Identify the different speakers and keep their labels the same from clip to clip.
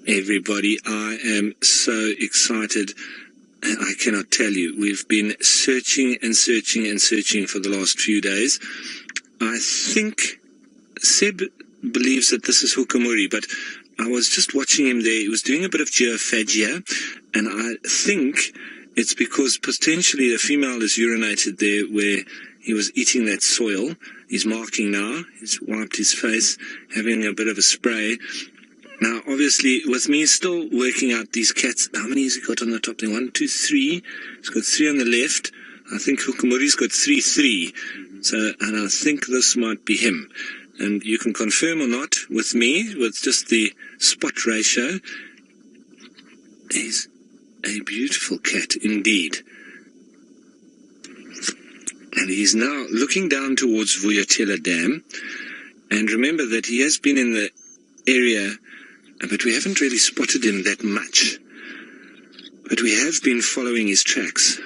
Speaker 1: Everybody, I am so excited. I cannot tell you. We've been searching and searching and searching for the last few days. I think Seb believes that this is Hukumuri, but I was just watching him there. He was doing a bit of geophagia, and I think it's because potentially the female has urinated there where he was eating that soil. He's marking now. He's wiped his face, having a bit of a spray. Now, obviously, with me still working out these cats, how many has he got on the top there? 1, 2, 3. He's got 3 on the left. I think Hukumuri's got 3. So, and I think this might be him. And you can confirm or not with me, with just the spot ratio. He's a beautiful cat indeed. And he's now looking down towards Vuyatela Dam. And remember that he has been in the area, but we haven't really spotted him that much. But we have been following his tracks.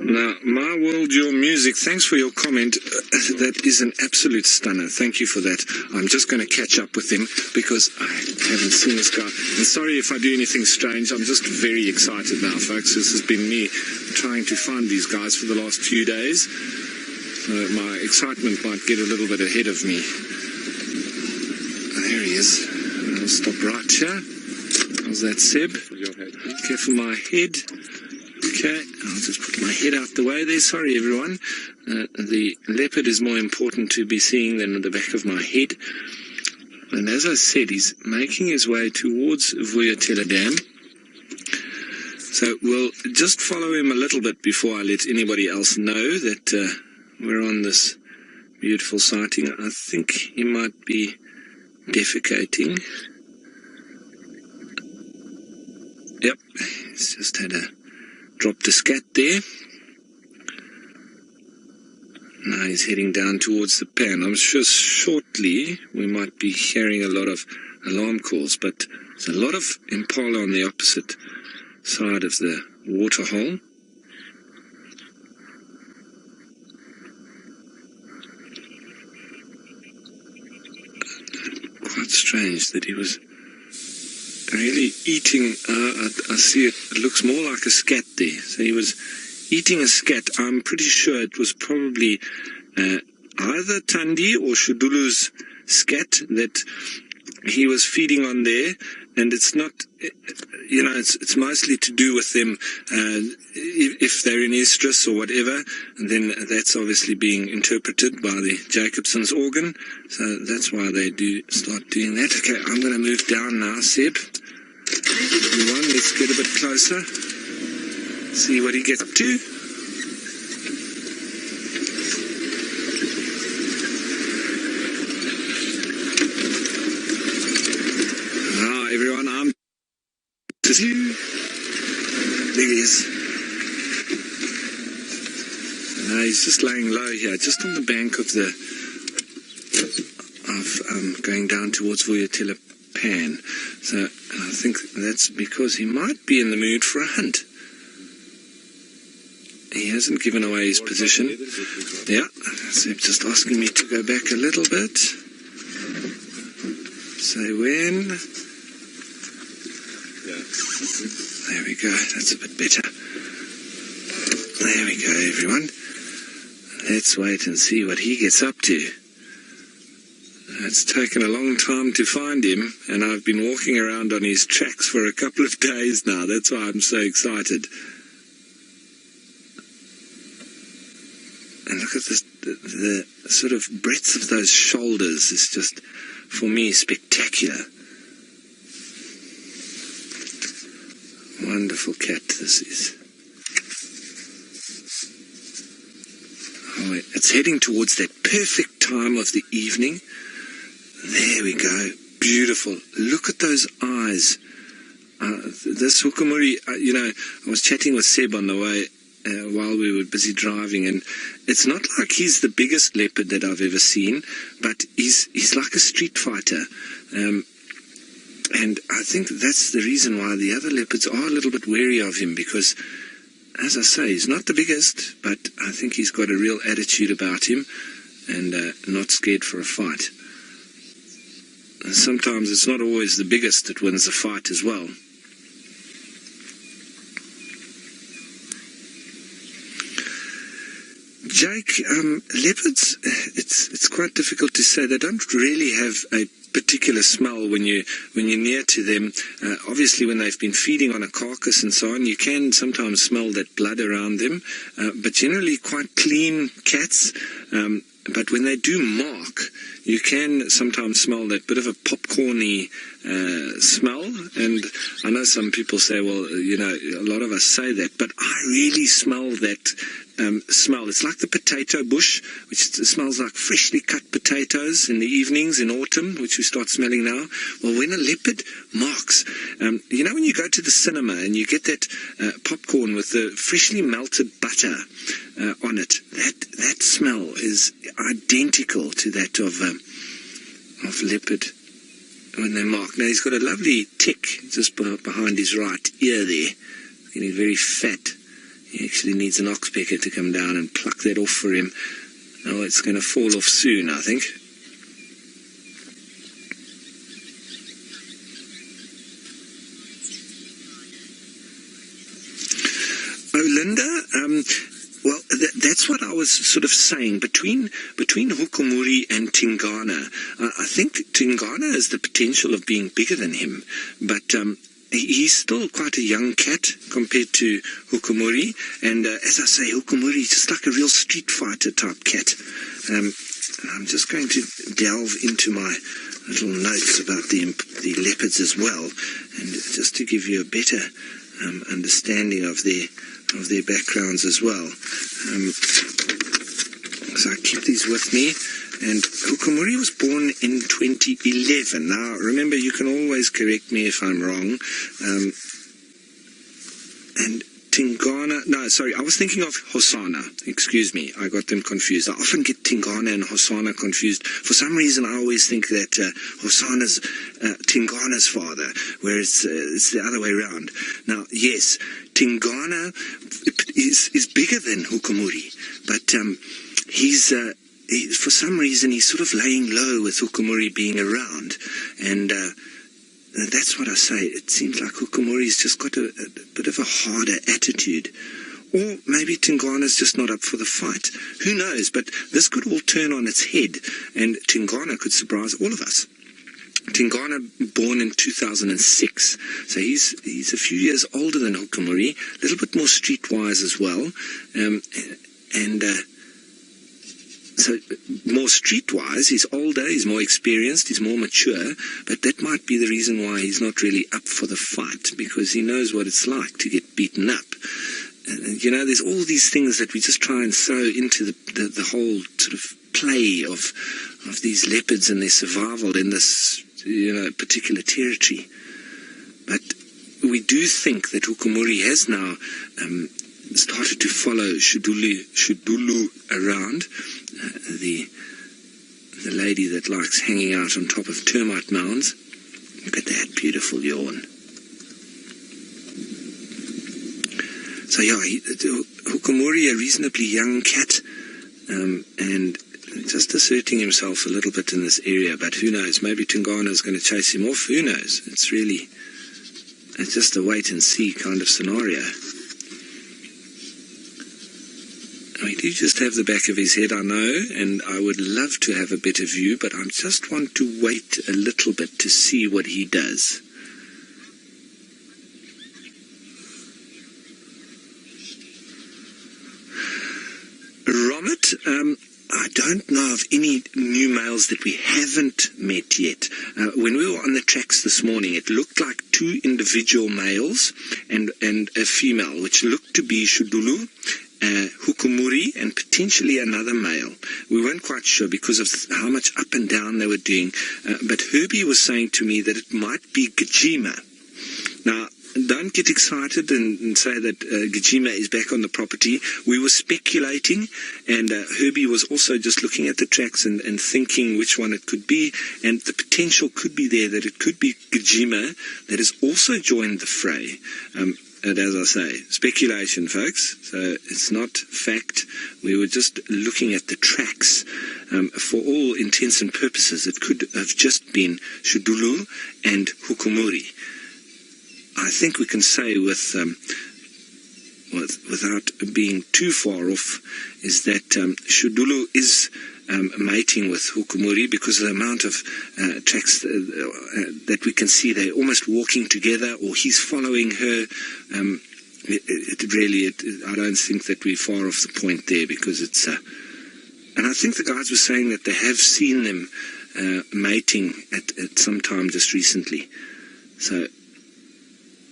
Speaker 1: Now, My World, Your Music, thanks for your comment. That is an absolute stunner. Thank you for that. I'm just going to catch up with him because I haven't seen this guy. And sorry if I do anything strange. I'm just very excited now, folks. This has been me trying to find these guys for the last few days. My excitement might get a little bit ahead of me. There he is. I'll stop right here. How's that, Seb? Careful my head. Okay, I'll just put my head out the way there. Sorry, everyone. The leopard is more important to be seeing than the back of my head. And as I said, he's making his way towards Vuyatela Dam. So we'll just follow him a little bit before I let anybody else know that we're on this beautiful sighting. I think he might be defecating. Yep, he's just had a dropped a scat there. Now he's heading down towards the pan. I'm sure shortly we might be hearing a lot of alarm calls, but there's a lot of impala on the opposite side of the waterhole. Quite strange that he was really eating. I see it looks more like a scat there. So he was eating a scat. I'm pretty sure it was probably either Tandi or Shudulu's scat that he was feeding on there. And it's not, you know, it's mostly to do with them if they're in estrus or whatever, and then that's obviously being interpreted by the Jacobson's organ. So that's why they do start doing that. Okay, I'm going to move down now, Seb. Everyone, let's get a bit closer. See what he gets up to. Everyone, I'm there he is. He's just laying low here, just on the bank of the going down towards Vuyatela Pan. So I think that's because he might be in the mood for a hunt. He hasn't given away his position. Yeah, so just asking me to go back a little bit. Say when. There we go, that's a bit better. There we go, everyone. Let's wait and see what he gets up to. It's taken a long time to find him, and I've been walking around on his tracks for a couple of days now. That's why I'm so excited. And look at this, the sort of breadth of those shoulders is just, for me, spectacular. Wonderful cat this is. Oh, it's heading towards that perfect time of the evening. There we go. Beautiful. Look at those eyes. This Hukumuri, you know, I was chatting with Seb on the way while we were busy driving, and it's not like he's the biggest leopard that I've ever seen, but he's like a street fighter. And I think that's the reason why the other leopards are a little bit wary of him, because, as I say, he's not the biggest, but I think he's got a real attitude about him. and not scared for a fight. And sometimes it's not always the biggest that wins the fight as well. Jake, leopards, it's quite difficult to say. They don't really have a particular smell when you're near to them. Obviously, when they've been feeding on a carcass and so on, you can sometimes smell that blood around them, but generally quite clean cats. But when they do mark, you can sometimes smell that bit of a popcorny smell. And I know some people say, well, a lot of us say that, but I really smell that smell. It's like the potato bush, which smells like freshly cut potatoes in the evenings in autumn, which we start smelling now. Well, when a leopard marks, when you go to the cinema and you get that popcorn with the freshly melted butter on it, that smell is identical to that of leopard when they mark. Now, he's got a lovely tick just behind his right ear there, getting very fat. He actually needs an oxpecker to come down and pluck that off for him. Oh, it's going to fall off soon, I think. Oh, Linda, well, that's what I was sort of saying. Between Hukumuri and Tingana, I think Tingana has the potential of being bigger than him, but he's still quite a young cat compared to Hukumuri, and as I say, Hukumuri is just like a real street fighter type cat. And I'm just going to delve into my little notes about the leopards as well, and just to give you a better understanding of their backgrounds as well. So I keep these with me. And Hukumuri was born in 2011. Now, remember, you can always correct me if I'm wrong. And Tingana, no, sorry, I was thinking of Hosana. Excuse me, I got them confused. I often get Tingana and Hosana confused. For some reason, I always think that Hosana's Tingana's father, whereas it's the other way around. Now, yes, Tingana is bigger than Hukumuri, but for some reason, he's sort of laying low with Hukumuri being around, and that's what I say. It seems like Hukumuri's just got a bit of a harder attitude. Or maybe Tingana's just not up for the fight. Who knows? But this could all turn on its head, and Tingana could surprise all of us. Tingana, born in 2006, so he's a few years older than Hukumuri, a little bit more streetwise as well, so more streetwise. He's older, he's more experienced, he's more mature, but that might be the reason why he's not really up for the fight, because he knows what it's like to get beaten up. And, there's all these things that we just try and sew into the whole sort of play of these leopards and their survival in this particular territory. But we do think that Hukumuri has now started to follow Shudulu around, the lady that likes hanging out on top of termite mounds. Look at that beautiful yawn. So yeah, Hukumuri, a reasonably young cat, and just asserting himself a little bit in this area, but who knows, maybe Tingana is going to chase him off, who knows. It's just a wait and see kind of scenario. We do just have the back of his head, I know, and I would love to have a better view, but I just want to wait a little bit to see what he does. Romet, I don't know of any new males that we haven't met yet. When we were on the tracks this morning, it looked like 2 individual males and a female, which looked to be Shudulu, Hukumuri, and potentially another male. We weren't quite sure because of how much up and down they were doing, but Herbie was saying to me that it might be Djuma. Now, don't get excited and say that Djuma is back on the property. We were speculating, and Herbie was also just looking at the tracks and thinking which one it could be, and the potential could be there that it could be Djuma that has also joined the fray. And as I say, speculation, folks, so it's not fact. We were just looking at the tracks for all intents and purposes, it could have just been Shudulu and Hukumuri. I think we can say without being too far off, is that Shudulu is mating with Hukumuri because of the amount of tracks that we can see. They're almost walking together, or he's following her. I don't think that we're far off the point there, because it's... and I think the guys were saying that they have seen them mating at some time just recently. So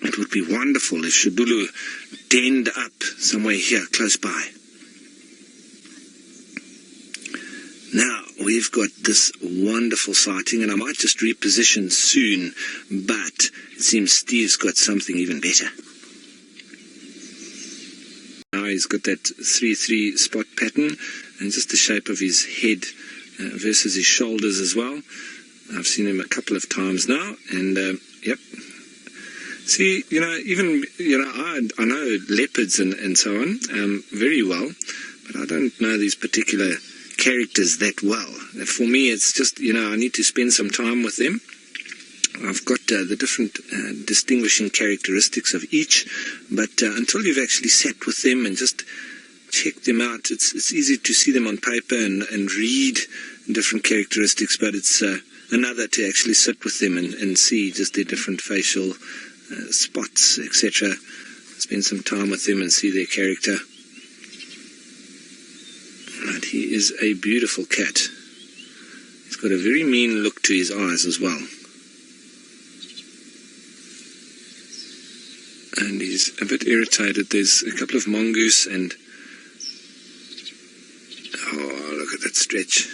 Speaker 1: it would be wonderful if Shudulu denned up somewhere here, close by. Now, we've got this wonderful sighting, and I might just reposition soon, but it seems Steve's got something even better. Now he's got that 3-3 spot pattern, and just the shape of his head versus his shoulders as well. I've seen him a couple of times now, and yep. See, even, I know leopards and so on very well, but I don't know these particular characters that well. For me, it's just, I need to spend some time with them. I've got the different distinguishing characteristics of each, but until you've actually sat with them and just checked them out, it's easy to see them on paper and read different characteristics, but it's another to actually sit with them and see just their different facial spots, etc. Spend some time with them and see their character. Right, he is a beautiful cat. He's got a very mean look to his eyes as well. And he's a bit irritated. There's a couple of mongoose and... Oh, look at that stretch.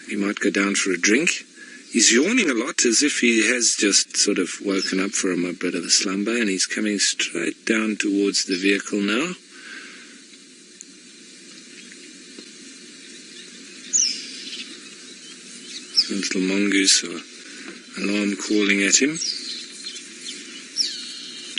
Speaker 1: He might go down for a drink. He's yawning a lot, as if he has just sort of woken up from a bit of a slumber, and he's coming straight down towards the vehicle now. A little mongoose or alarm calling at him.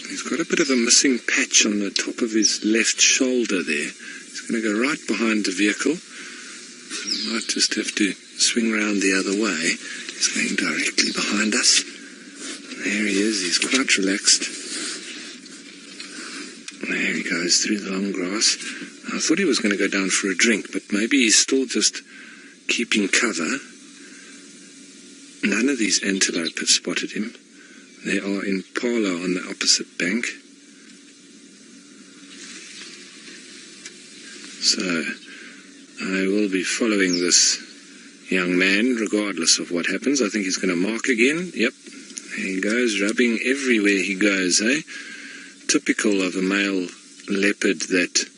Speaker 1: He's got a bit of a missing patch on the top of his left shoulder there. He's going to go right behind the vehicle. I might just have to swing round the other way. He's going directly behind us. There he is. He's quite relaxed. There he goes through the long grass. I thought he was going to go down for a drink, but maybe he's still just keeping cover. None of these antelope have spotted him. They are in Impala on the opposite bank. So I will be following this young man regardless of what happens. I think he's going to mark again. Yep, there he goes, rubbing everywhere he goes, eh? Typical of a male leopard that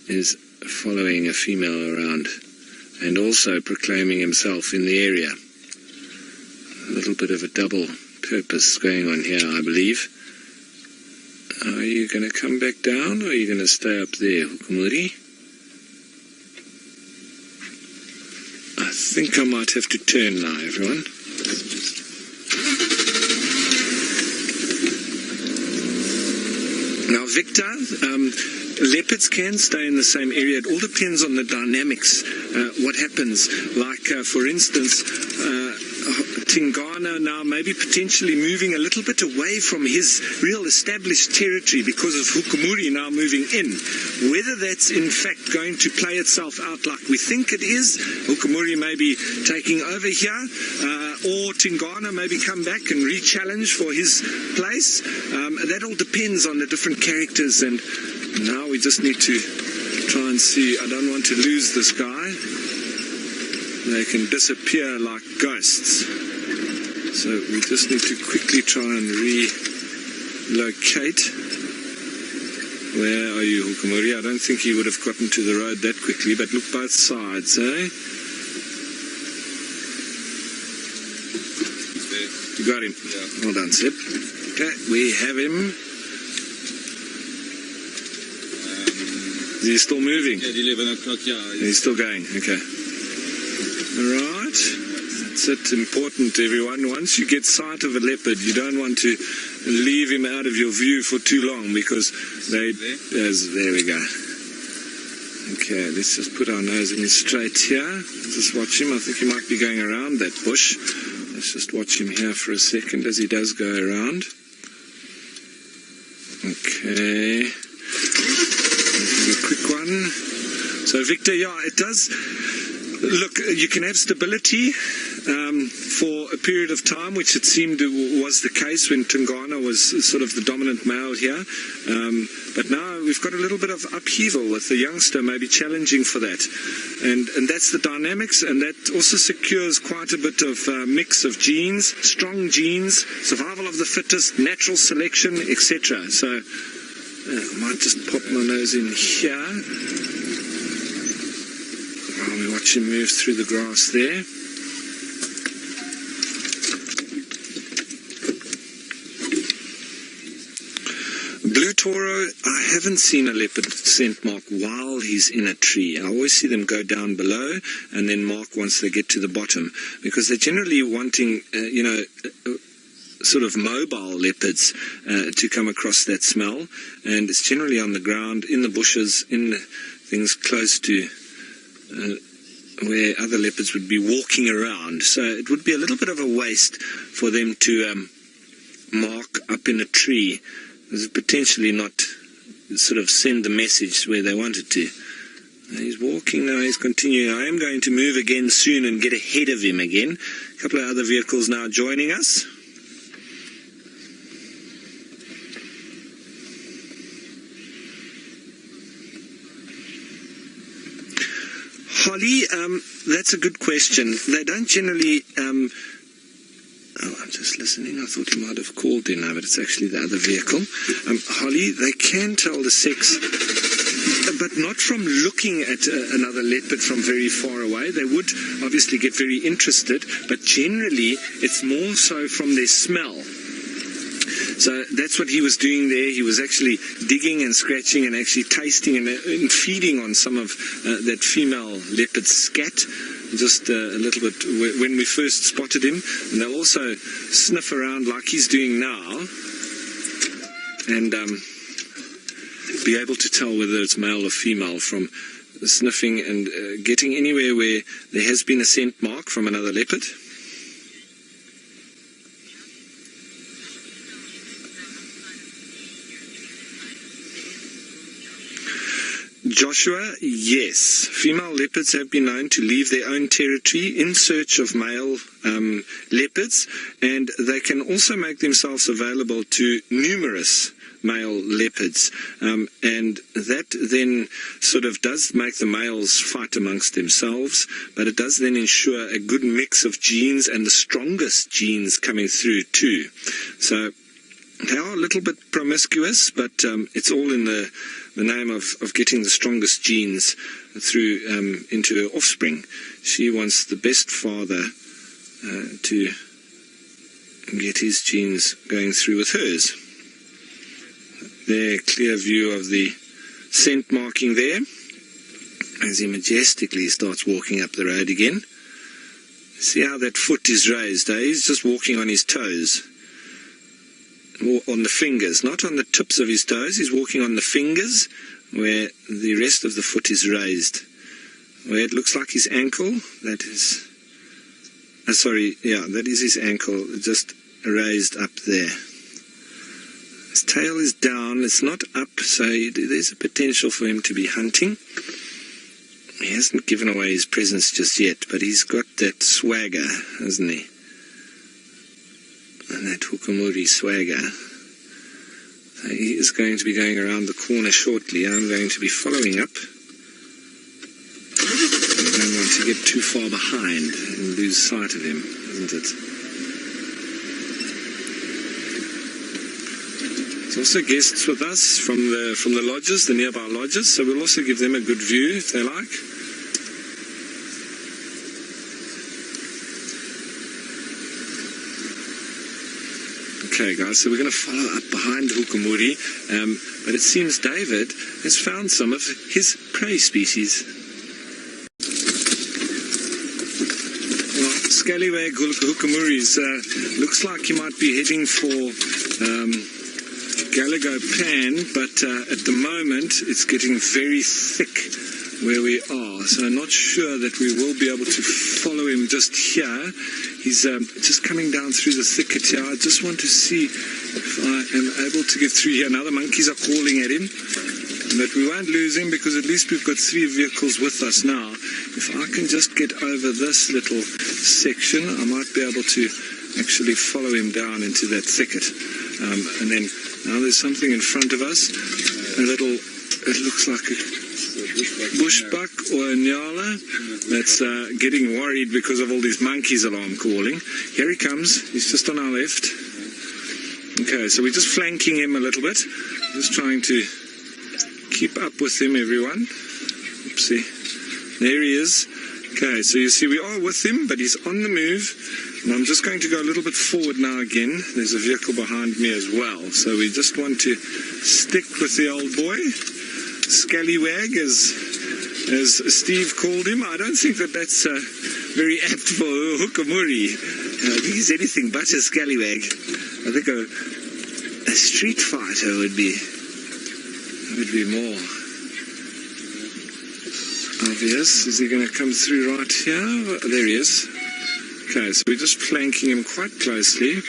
Speaker 1: is following a female around and also proclaiming himself in the area. A little bit of a double purpose going on here, I believe. Are you going to come back down, or are you going to stay up there, Hukumuri? I think I might have to turn now, everyone. Now, Victor, leopards can stay in the same area. It all depends on the dynamics, what happens. Like, for instance, Tingana now maybe potentially moving a little bit away from his real established territory because of Hukumuri now moving in. Whether that's in fact going to play itself out like we think it is, Hukumuri may be taking over here, or Tingana maybe come back and re-challenge for his place. That all depends on the different characters, and now we just need to try and see. I don't want to lose this guy. They can disappear like ghosts. So we just need to quickly try and relocate. Where are you, Hukumuri? I don't think he would have gotten to the road that quickly, but look both sides, eh? You got him? Yeah. Well done, Sip. Okay, we have him. Is he still moving?
Speaker 2: At 11 o'clock, yeah.
Speaker 1: He's still going, okay. Right. That's it, important, everyone. Once you get sight of a leopard, you don't want to leave him out of your view for too long, because there we go. Okay. Okay, let's just put our nose in straight here. Just watch him. I think he might be going around that bush. Let's just watch him here for a second as he does go around. Okay. This is a quick one. So, Victor, yeah, it does. Look, you can have stability for a period of time, which it seemed was the case when Tungana was sort of the dominant male here. But now we've got a little bit of upheaval with the youngster maybe challenging for that. And that's the dynamics, and that also secures quite a bit of mix of genes, strong genes, survival of the fittest, natural selection, etc. So I might just pop my nose in here. While we watch him move through the grass there. Blue Toro, I haven't seen a leopard scent mark while he's in a tree. I always see them go down below and then mark once they get to the bottom, because they're generally wanting, sort of mobile leopards to come across that smell, and it's generally on the ground, in the bushes, in things close to where other leopards would be walking around. So it would be a little bit of a waste for them to mark up in a tree. Potentially not sort of send the message where they wanted to. He's walking now, he's continuing. I am going to move again soon and get ahead of him again. A couple of other vehicles now joining us. Holly, that's a good question. They don't generally... I'm just listening. I thought he might have called in now, but it's actually the other vehicle. Holly, they can tell the sex, but not from looking at another leopard from very far away. They would obviously get very interested, but generally it's more so from their smell. So that's what he was doing there. He was actually digging and scratching and actually tasting and feeding on some of that female leopard's scat. Just a little bit when we first spotted him, and they'll also sniff around like he's doing now and be able to tell whether it's male or female from sniffing and getting anywhere where there has been a scent mark from another leopard. Joshua, yes. Female leopards have been known to leave their own territory in search of male leopards, and they can also make themselves available to numerous male leopards. And that then sort of does make the males fight amongst themselves, but it does then ensure a good mix of genes and the strongest genes coming through too. So they are a little bit promiscuous, but it's all in the name of getting the strongest genes through into her offspring. She wants the best father to get his genes going through with hers. There, clear view of the scent marking there as he majestically starts walking up the road again. See how that foot is raised, eh? He's just walking on his toes. On the fingers, not on the tips of his toes. He's walking on the fingers where the rest of the foot is raised. Where it looks like his ankle, that is... that is his ankle, just raised up there. His tail is down, it's not up, so there's a potential for him to be hunting. He hasn't given away his presence just yet, but he's got that swagger, hasn't he? And that Hukumuri swagger. So he is going to be going around the corner shortly. I'm going to be following up. I don't want to get too far behind and lose sight of him, isn't it? There's also guests with us from the lodges, the nearby lodges, so we'll also give them a good view if they like. Okay, guys, so we're going to follow up behind Hukumuri, but it seems David has found some of his prey species. Well, scallywag Hukumuri's looks like he might be heading for Galago Pan, but at the moment it's getting very thick where we are, so I'm not sure that we will be able to follow him just here. He's just coming down through the thicket here. I just want to see if I am able to get through here. Now the monkeys are calling at him, but we won't lose him because at least we've got 3 vehicles with us now. If I can just get over this little section, I might be able to actually follow him down into that thicket. And then now there's something in front of us, it looks like a bushbuck or a nyala that's getting worried because of all these monkeys alarm calling. Here he comes. He's just on our left. Okay, so we're just flanking him a little bit. Just trying to keep up with him, everyone. Oopsie. There he is. Okay, so you see we are with him, but he's on the move. And I'm just going to go a little bit forward now again. There's a vehicle behind me as well. So we just want to stick with the old boy. Scallywag, as Steve called him. I don't think that that's very apt for Hukumuri. I think he's anything but a scallywag. I think a street fighter would be more obvious. Is he going to come through right here? There he is. Okay, so we're just flanking him quite closely.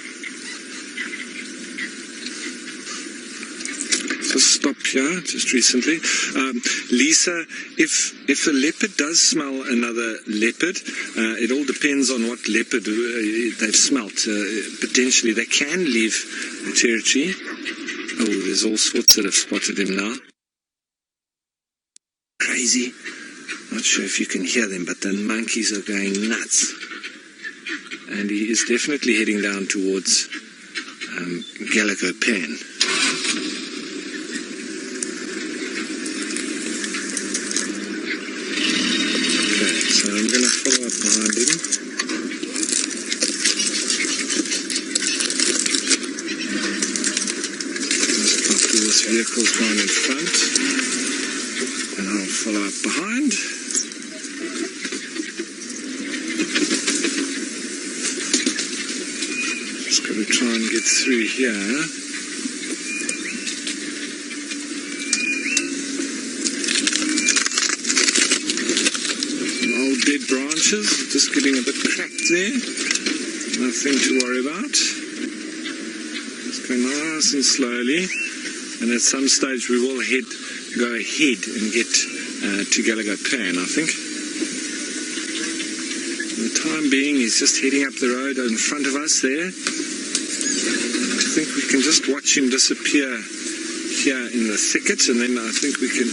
Speaker 1: Just stop here, just recently. Lisa, if a leopard does smell another leopard, it all depends on what leopard they've smelt. Potentially they can leave the territory. Oh, there's all sorts that have spotted him now. Crazy. Not sure if you can hear them, but the monkeys are going nuts. And he is definitely heading down towards Gallagher Pan. So I'm going to follow up behind him. Just after this vehicle's gone in front, and I'll follow up behind. Just got to try and get through here. Dead branches, just getting a bit cracked there. Nothing to worry about. Just go nice and slowly, and at some stage we will go ahead and get to Gallagher Pan, I think. For the time being, he's just heading up the road in front of us there. I think we can just watch him disappear here in the thicket, and then I think we can.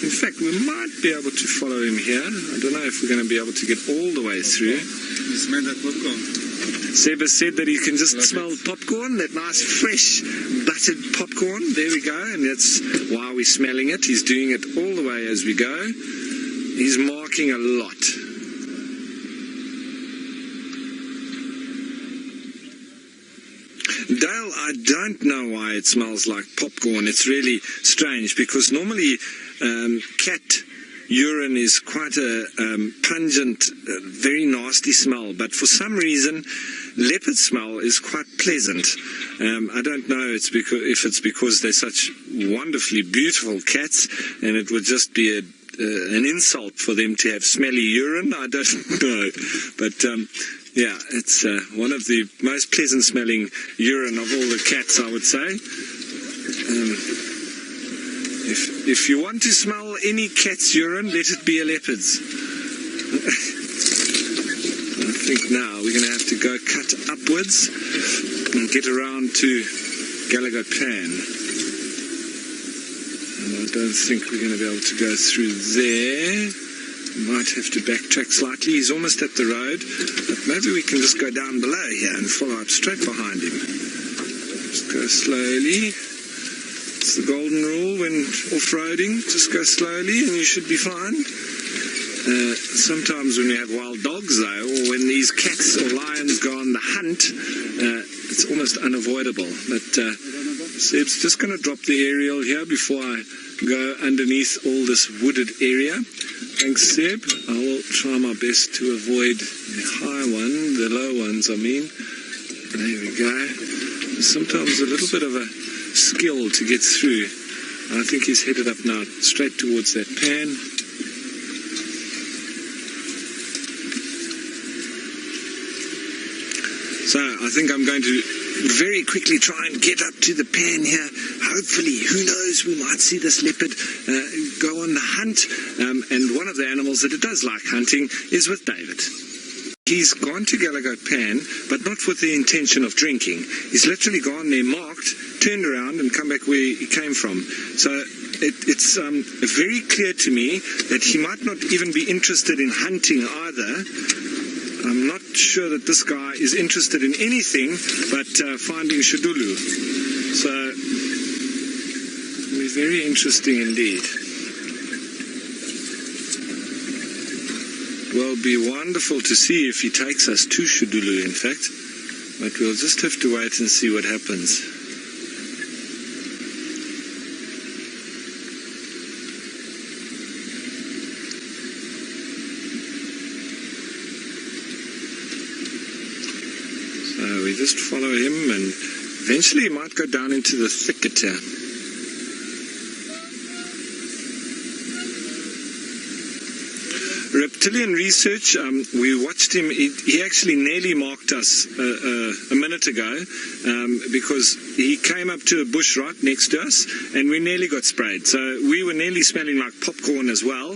Speaker 1: In fact, we might be able to follow him here. I don't know if we're going to be able to get all the way through.
Speaker 2: You smell that popcorn?
Speaker 1: Seba said that he can just smell popcorn, that nice fresh buttered popcorn. There we go, and that's why we're smelling it. He's doing it all the way as we go. He's marking a lot. Dale, I don't know why it smells like popcorn. It's really strange because normally cat urine is quite a pungent, very nasty smell, but for some reason leopard smell is quite pleasant. I don't know if it's because they're such wonderfully beautiful cats and it would just be an insult for them to have smelly urine. I don't know, but yeah, it's one of the most pleasant smelling urine of all the cats, I would say. If you want to smell any cat's urine, let it be a leopard's. I think now we're going to have to go cut upwards and get around to Gallagher Pan. And I don't think we're going to be able to go through there. We might have to backtrack slightly. He's almost at the road, but maybe we can just go down below here and follow up straight behind him. Just go slowly. It's the golden rule when off-roading. Just go slowly and you should be fine. Sometimes when we have wild dogs, though, or when these cats or lions go on the hunt, it's almost unavoidable. But Seb's just going to drop the aerial here before I go underneath all this wooded area. Thanks, Seb. I will try my best to avoid the high one, the low ones, I mean. There we go. There's sometimes a little bit of a skill to get through. I think he's headed up now straight towards that pan. So I think I'm going to very quickly try and get up to the pan here. Hopefully, who knows, we might see this leopard go on the hunt. And one of the animals that it does like hunting is with David. He's gone to Gallagher Pan, but not with the intention of drinking. He's literally gone there, marked, turned around and come back where he came from. So it's very clear to me that he might not even be interested in hunting either. I'm not sure that this guy is interested in anything but finding Shudulu. So it'll be very interesting indeed. Well, it'll be wonderful to see if he takes us to Shudulu, in fact. But we'll just have to wait and see what happens. So we just follow him, and eventually he might go down into the thicket here. Reptilian Research, we watched him. He actually nearly marked us a minute ago because he came up to a bush right next to us and we nearly got sprayed. So we were nearly smelling like popcorn as well.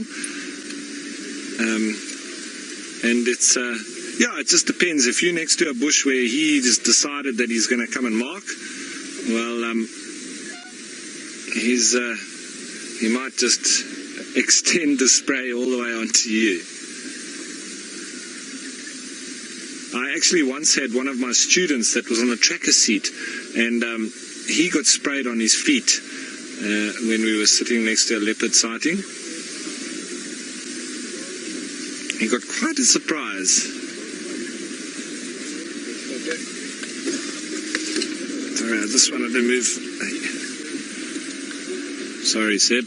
Speaker 1: And it's, yeah, it just depends. If you're next to a bush where he just decided that he's going to come and mark, well, he might just extend the spray all the way onto you. I actually once had one of my students that was on a tracker seat, and he got sprayed on his feet when we were sitting next to a leopard sighting. He got quite a surprise. Sorry, I just wanted to move. Sorry, Seb.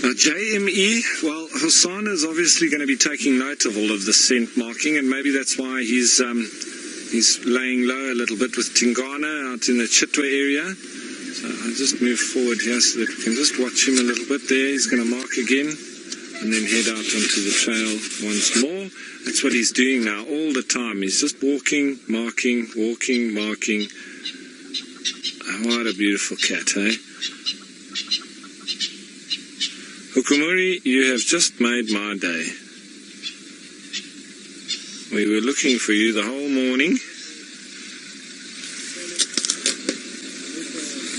Speaker 1: JME, well, Hassan is obviously going to be taking note of all of the scent marking, and maybe that's why he's laying low a little bit with Tingana out in the Chitwa area. So I'll just move forward here so that we can just watch him a little bit there. He's going to mark again and then head out onto the trail once more. That's what he's doing now all the time. He's just walking, marking, walking, marking. What a beautiful cat, eh? Hukumuri, you have just made my day. We were looking for you the whole morning.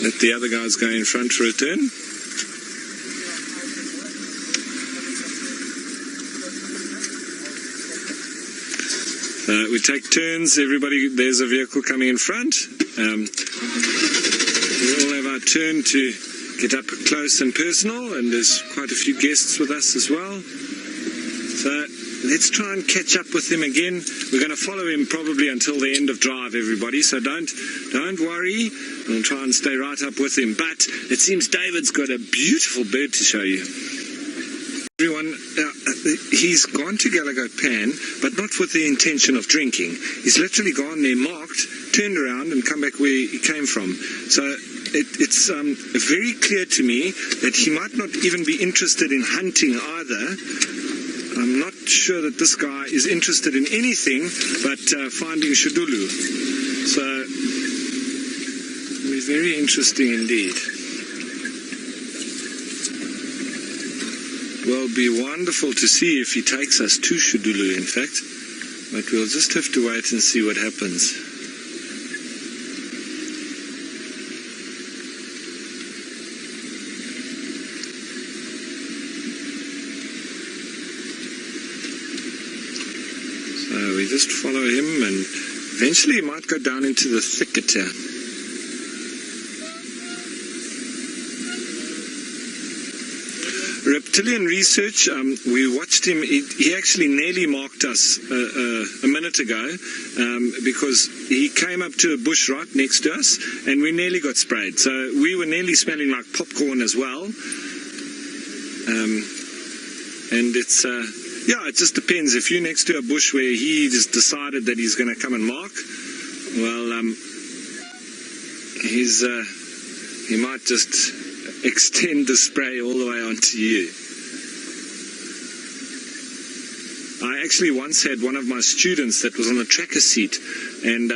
Speaker 1: Let the other guys go in front for a turn. We take turns. Everybody, there's a vehicle coming in front. We all have our turn to get up close and personal, and there's quite a few guests with us as well. So let's try and catch up with him again. We're going to follow him probably until the end of drive, everybody, so don't worry. We'll try and stay right up with him. But it seems David's got a beautiful bird to show you. Everyone, he's gone to Gallagher Pan, but not with the intention of drinking. He's literally gone there, marked, turned around and come back where he came from. So it's very clear to me that he might not even be interested in hunting either. I'm not sure that this guy is interested in anything but finding Shudulu. So it'll be very interesting indeed. Well, it'll be wonderful to see if he takes us to Shudulu, in fact. But we'll just have to wait and see what happens. So we just follow him, and eventually he might go down into the thicket here. Reptilian Research, we watched him. He actually nearly marked us a minute ago because he came up to a bush right next to us and we nearly got sprayed. So we were nearly smelling like popcorn as well. And it's, yeah, it just depends. If you're next to a bush where he just decided that he's going to come and mark, well, he might just extend the spray all the way onto you. I actually once had one of my students that was on the tracker seat, and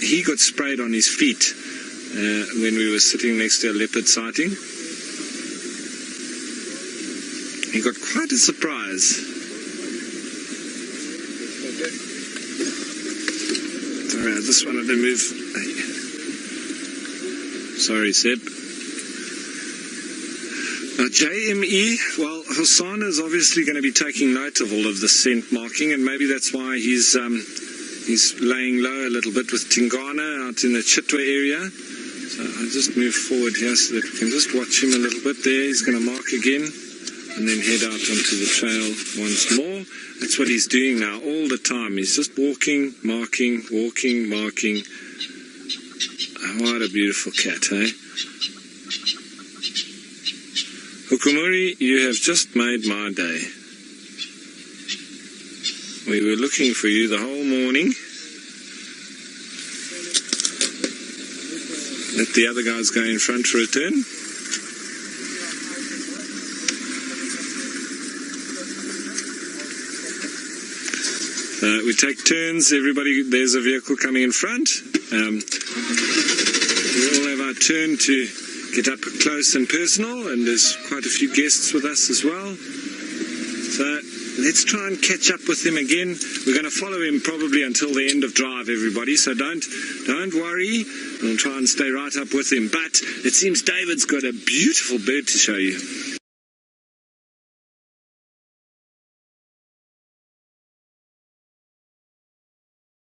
Speaker 1: he got sprayed on his feet when we were sitting next to a leopard sighting. He got quite a surprise. Sorry, I just wanted to move. Sorry, Seb. Now, JME, well, Hassan is obviously going to be taking note of all of the scent marking, and maybe that's why he's laying low a little bit with Tingana out in the Chitwa area. So I'll just move forward here so that we can just watch him a little bit there. He's going to mark again and then head out onto the trail once more. That's what he's doing now all the time. He's just walking, marking, walking, marking. What a beautiful cat, eh? Hukumuri, you have just made my day. We were looking for you the whole morning. Let the other guys go in front for a turn. We take turns. Everybody, there's a vehicle coming in front. We all have our turn to get up close and personal, and there's quite a few guests with us as well. So let's try and catch up with him again. We're going to follow him probably until the end of drive, everybody, so don't worry. We'll try and stay right up with him. But it seems David's got a beautiful bird to show you.